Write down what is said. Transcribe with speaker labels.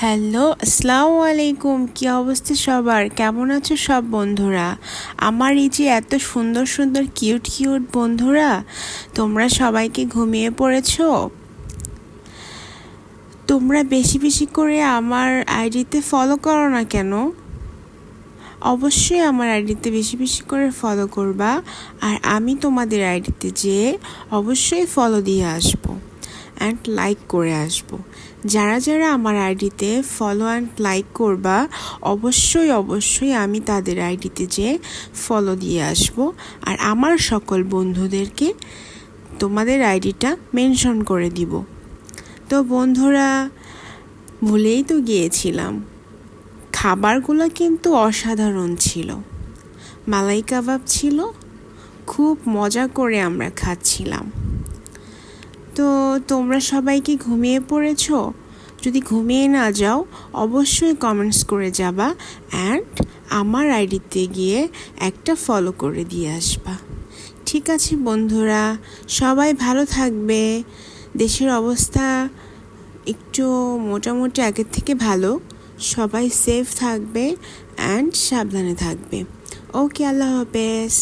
Speaker 1: Hello, আসসালামু আলাইকুম। কি অবস্থা সবার? কেমন আছো সব বন্ধুরা? আমার এই যে এত সুন্দর সুন্দর কিউট কিউট বন্ধুরা, তোমরা সবাইকে ঘুমিয়ে পড়েছো? তোমরা বেশি বেশি করে আমার আইডিতে ফলো করো না কেন? অবশ্যই আমার আইডিতে বেশি বেশি করে ফলো করবা, আর আমি তোমাদের আইডিতে যেয়ে অবশ্যই ফলো দিয়ে আসবো অ্যান্ড লাইক করে আসবো। যারা যারা আমার আইডিতে ফলো অ্যান্ড লাইক করবা, অবশ্যই অবশ্যই আমি তাদের আইডিতে যেয়ে ফলো দিয়ে আসবো, আর আমার সকল বন্ধুদেরকে তোমাদের আইডিটা মেনশন করে দিব। তো বন্ধুরা, ভুলেই তো গিয়েছিলাম, খাবারগুলো কিন্তু অসাধারণ ছিল। মালাই কাবাব ছিল, খুব মজা করে আমরা খাচ্ছিলাম। তো তোমরা সবাই কি ঘুমিয়ে পড়েছো? যদি ঘুমিয়ে না যাও, অবশ্যই কমেন্টস করে যাবা অ্যান্ড আমার আইডিতে গিয়ে একটা ফলো করে দিয়ে আসবা। ঠিক আছে বন্ধুরা, সবাই ভালো থাকবে। দেশের অবস্থা একটু মোটামুটি আগের থেকে ভালো। সবাই সেফ থাকবে অ্যান্ড সাবধানে থাকবে। ওকে, আল্লাহ হাফেজ।